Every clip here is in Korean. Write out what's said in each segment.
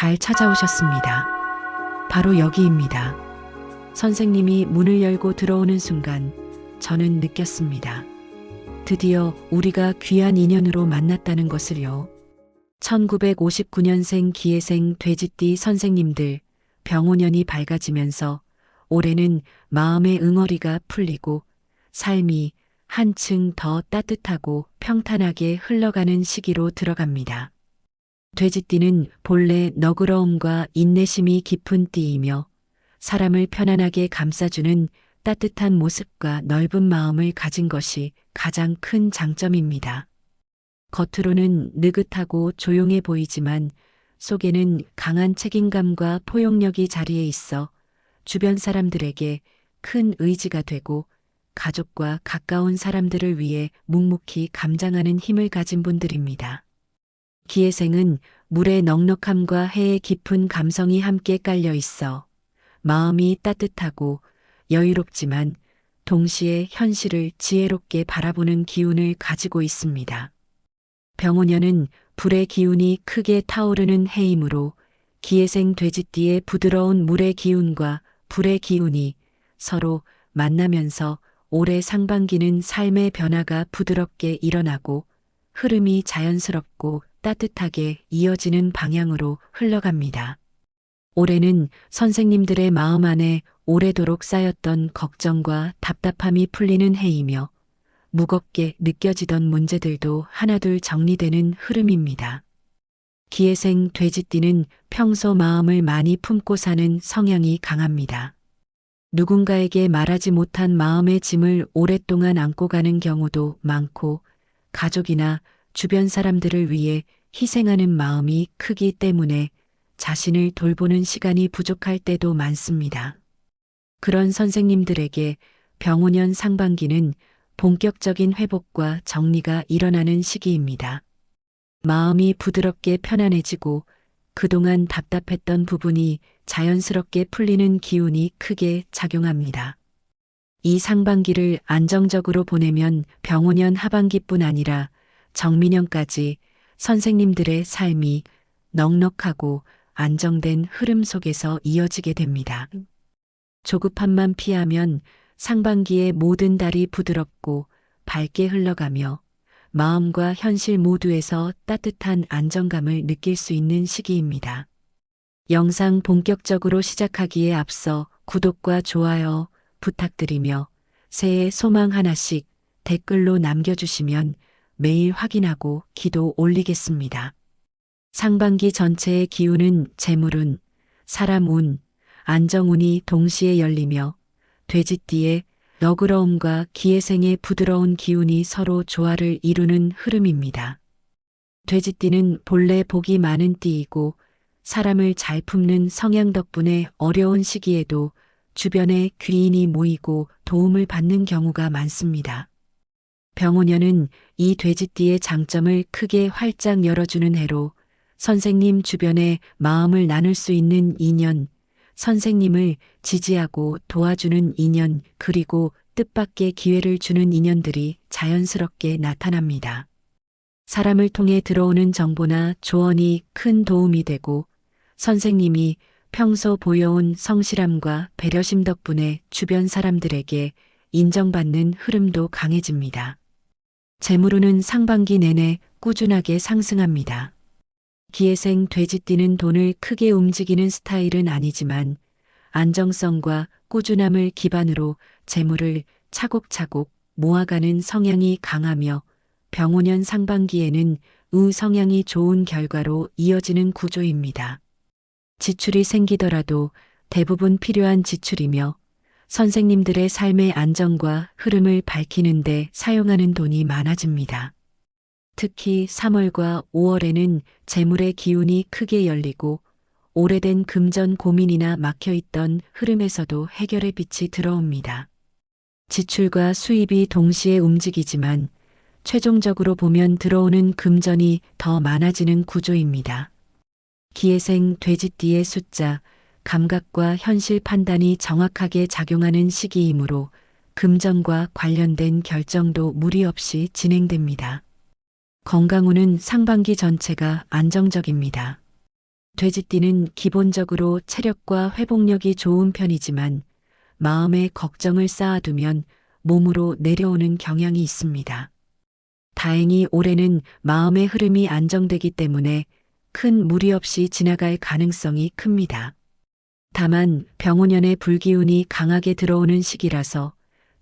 잘 찾아오셨습니다. 바로 여기입니다. 선생님이 문을 열고 들어오는 순간 저는 느꼈습니다. 드디어 우리가 귀한 인연으로 만났다는 것을요. 1959년생 기예생 돼지띠 선생님들, 병오년이 밝아지면서 올해는 마음의 응어리가 풀리고 삶이 한층 더 따뜻하고 평탄하게 흘러가는 시기로 들어갑니다. 돼지띠는 본래 너그러움과 인내심이 깊은 띠이며 사람을 편안하게 감싸주는 따뜻한 모습과 넓은 마음을 가진 것이 가장 큰 장점입니다. 겉으로는 느긋하고 조용해 보이지만 속에는 강한 책임감과 포용력이 자리에 있어 주변 사람들에게 큰 의지가 되고 가족과 가까운 사람들을 위해 묵묵히 감당하는 힘을 가진 분들입니다. 기예생은 물의 넉넉함과 해의 깊은 감성이 함께 깔려 있어 마음이 따뜻하고 여유롭지만 동시에 현실을 지혜롭게 바라보는 기운을 가지고 있습니다. 병오년은 불의 기운이 크게 타오르는 해이므로 기예생 돼지띠의 부드러운 물의 기운과 불의 기운이 서로 만나면서 올해 상반기는 삶의 변화가 부드럽게 일어나고 흐름이 자연스럽고 따뜻하게 이어지는 방향으로 흘러갑니다. 올해는 선생님들의 마음 안에 오래도록 쌓였던 걱정과 답답함이 풀리는 해이며 무겁게 느껴지던 문제들도 하나둘 정리되는 흐름입니다. 기예생 돼지띠는 평소 마음을 많이 품고 사는 성향이 강합니다. 누군가에게 말하지 못한 마음의 짐을 오랫동안 안고 가는 경우도 많고 가족이나 주변 사람들을 위해 희생하는 마음이 크기 때문에 자신을 돌보는 시간이 부족할 때도 많습니다. 그런 선생님들에게 병오년 상반기는 본격적인 회복과 정리가 일어나는 시기입니다. 마음이 부드럽게 편안해지고 그동안 답답했던 부분이 자연스럽게 풀리는 기운이 크게 작용합니다. 이 상반기를 안정적으로 보내면 병오년 하반기뿐 아니라 정민년까지 선생님들의 삶이 넉넉하고 안정된 흐름 속에서 이어지게 됩니다. 조급함만 피하면 상반기의 모든 달이 부드럽고 밝게 흘러가며 마음과 현실 모두에서 따뜻한 안정감을 느낄 수 있는 시기입니다. 영상 본격적으로 시작하기에 앞서 구독과 좋아요 부탁드리며 새해 소망 하나씩 댓글로 남겨주시면 매일 확인하고 기도 올리겠습니다. 상반기 전체의 기운은 재물운, 사람운, 안정운이 동시에 열리며 돼지띠의 너그러움과 기예생의 부드러운 기운이 서로 조화를 이루는 흐름입니다. 돼지띠는 본래 복이 많은 띠이고 사람을 잘 품는 성향 덕분에 어려운 시기에도 주변에 귀인이 모이고 도움을 받는 경우가 많습니다. 병오년은 이 돼지띠의 장점을 크게 활짝 열어주는 해로 선생님 주변에 마음을 나눌 수 있는 인연, 선생님을 지지하고 도와주는 인연, 그리고 뜻밖의 기회를 주는 인연들이 자연스럽게 나타납니다. 사람을 통해 들어오는 정보나 조언이 큰 도움이 되고 선생님이 평소 보여온 성실함과 배려심 덕분에 주변 사람들에게 인정받는 흐름도 강해집니다. 재물운은 상반기 내내 꾸준하게 상승합니다. 기예생 돼지띠는 돈을 크게 움직이는 스타일은 아니지만 안정성과 꾸준함을 기반으로 재물을 차곡차곡 모아가는 성향이 강하며 병오년 상반기에는 성향이 좋은 결과로 이어지는 구조입니다. 지출이 생기더라도 대부분 필요한 지출이며 선생님들의 삶의 안정과 흐름을 밝히는 데 사용하는 돈이 많아집니다. 특히 3월과 5월에는 재물의 기운이 크게 열리고 오래된 금전 고민이나 막혀있던 흐름에서도 해결의 빛이 들어옵니다. 지출과 수입이 동시에 움직이지만 최종적으로 보면 들어오는 금전이 더 많아지는 구조입니다. 기예생 돼지띠의 숫자, 감각과 현실 판단이 정확하게 작용하는 시기이므로 금전과 관련된 결정도 무리 없이 진행됩니다. 건강운은 상반기 전체가 안정적입니다. 돼지띠는 기본적으로 체력과 회복력이 좋은 편이지만 마음에 걱정을 쌓아두면 몸으로 내려오는 경향이 있습니다. 다행히 올해는 마음의 흐름이 안정되기 때문에 큰 무리 없이 지나갈 가능성이 큽니다. 다만 병오년의 불기운이 강하게 들어오는 시기라서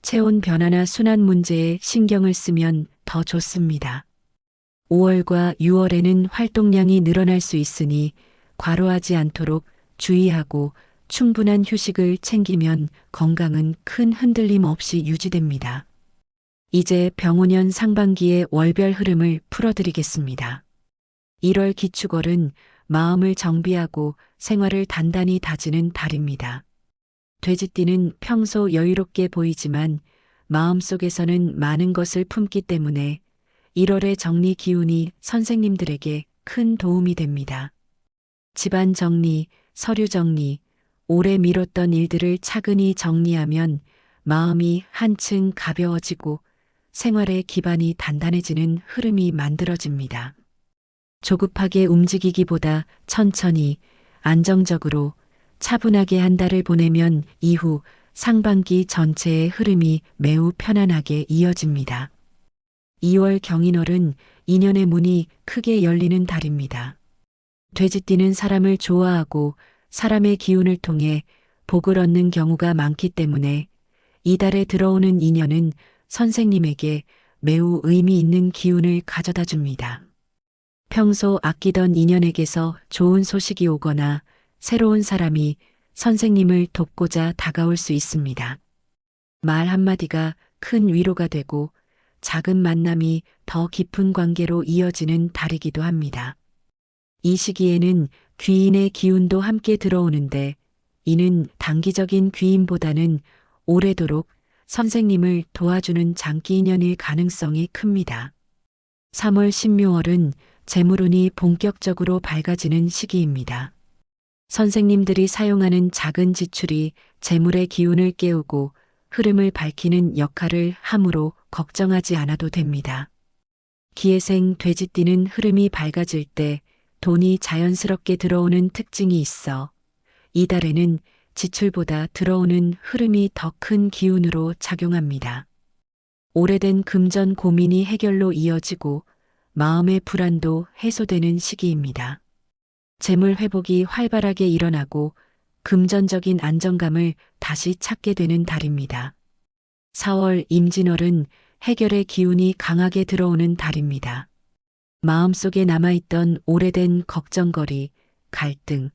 체온 변화나 순환 문제에 신경을 쓰면 더 좋습니다. 5월과 6월에는 활동량이 늘어날 수 있으니 과로하지 않도록 주의하고 충분한 휴식을 챙기면 건강은 큰 흔들림 없이 유지됩니다. 이제 병오년 상반기의 월별 흐름을 풀어드리겠습니다. 1월 기축월은 마음을 정비하고 생활을 단단히 다지는 달입니다. 돼지띠는 평소 여유롭게 보이지만 마음속에서는 많은 것을 품기 때문에 1월의 정리 기운이 선생님들에게 큰 도움이 됩니다. 집안 정리, 서류 정리, 오래 미뤘던 일들을 차근히 정리하면 마음이 한층 가벼워지고 생활의 기반이 단단해지는 흐름이 만들어집니다. 조급하게 움직이기보다 천천히 안정적으로 차분하게 한 달을 보내면 이후 상반기 전체의 흐름이 매우 편안하게 이어집니다. 2월 경인월은 인연의 문이 크게 열리는 달입니다. 돼지띠는 사람을 좋아하고 사람의 기운을 통해 복을 얻는 경우가 많기 때문에 이달에 들어오는 인연은 선생님에게 매우 의미 있는 기운을 가져다 줍니다. 평소 아끼던 인연에게서 좋은 소식이 오거나 새로운 사람이 선생님을 돕고자 다가올 수 있습니다. 말 한마디가 큰 위로가 되고 작은 만남이 더 깊은 관계로 이어지는 달이기도 합니다. 이 시기에는 귀인의 기운도 함께 들어오는데 이는 단기적인 귀인보다는 오래도록 선생님을 도와주는 장기 인연일 가능성이 큽니다. 3월 신묘월은 재물운이 본격적으로 밝아지는 시기입니다. 선생님들이 사용하는 작은 지출이 재물의 기운을 깨우고 흐름을 밝히는 역할을 하므로 걱정하지 않아도 됩니다. 기해생 돼지띠는 흐름이 밝아질 때 돈이 자연스럽게 들어오는 특징이 있어 이달에는 지출보다 들어오는 흐름이 더 큰 기운으로 작용합니다. 오래된 금전 고민이 해결로 이어지고 마음의 불안도 해소되는 시기입니다. 재물 회복이 활발하게 일어나고 금전적인 안정감을 다시 찾게 되는 달입니다. 4월 임진월은 해결의 기운이 강하게 들어오는 달입니다. 마음속에 남아있던 오래된 걱정거리, 갈등,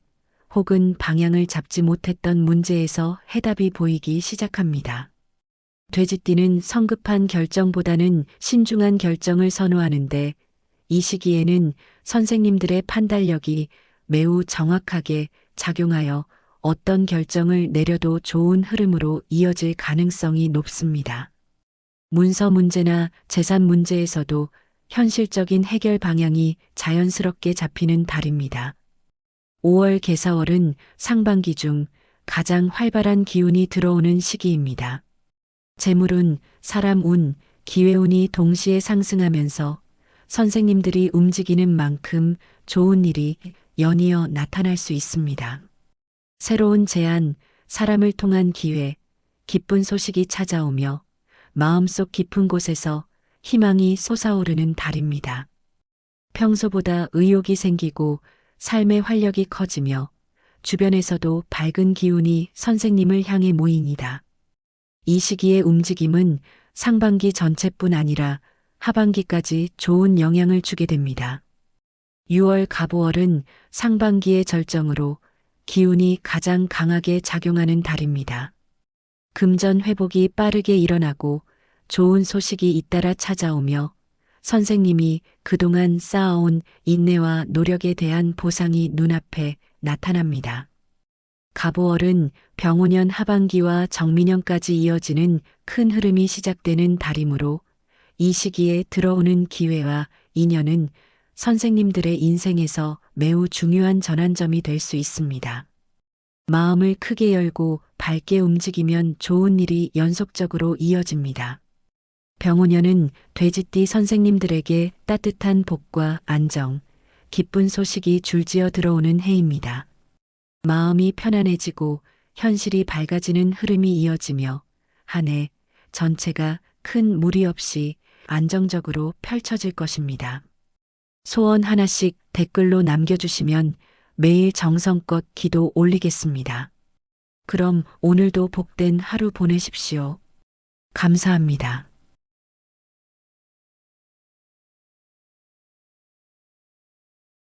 혹은 방향을 잡지 못했던 문제에서 해답이 보이기 시작합니다. 돼지띠는 성급한 결정보다는 신중한 결정을 선호하는데 이 시기에는 선생님들의 판단력이 매우 정확하게 작용하여 어떤 결정을 내려도 좋은 흐름으로 이어질 가능성이 높습니다. 문서 문제나 재산 문제에서도 현실적인 해결 방향이 자연스럽게 잡히는 달입니다. 5월 개사월은 상반기 중 가장 활발한 기운이 들어오는 시기입니다. 재물운, 사람운, 기회운이 동시에 상승하면서 선생님들이 움직이는 만큼 좋은 일이 연이어 나타날 수 있습니다. 새로운 제안, 사람을 통한 기회, 기쁜 소식이 찾아오며 마음속 깊은 곳에서 희망이 솟아오르는 달입니다. 평소보다 의욕이 생기고 삶의 활력이 커지며 주변에서도 밝은 기운이 선생님을 향해 모입니다. 이 시기의 움직임은 상반기 전체뿐 아니라 하반기까지 좋은 영향을 주게 됩니다. 6월 갑오월은 상반기의 절정으로 기운이 가장 강하게 작용하는 달입니다. 금전 회복이 빠르게 일어나고 좋은 소식이 잇따라 찾아오며 선생님이 그동안 쌓아온 인내와 노력에 대한 보상이 눈앞에 나타납니다. 갑오월은 병오년 하반기와 정민년까지 이어지는 큰 흐름이 시작되는 달이므로 이 시기에 들어오는 기회와 인연은 선생님들의 인생에서 매우 중요한 전환점이 될 수 있습니다. 마음을 크게 열고 밝게 움직이면 좋은 일이 연속적으로 이어집니다. 병오년은 돼지띠 선생님들에게 따뜻한 복과 안정, 기쁜 소식이 줄지어 들어오는 해입니다. 마음이 편안해지고 현실이 밝아지는 흐름이 이어지며 한 해 전체가 큰 무리 없이 안정적으로 펼쳐질 것입니다. 소원 하나씩 댓글로 남겨주시면 매일 정성껏 기도 올리겠습니다. 그럼 오늘도 복된 하루 보내십시오. 감사합니다.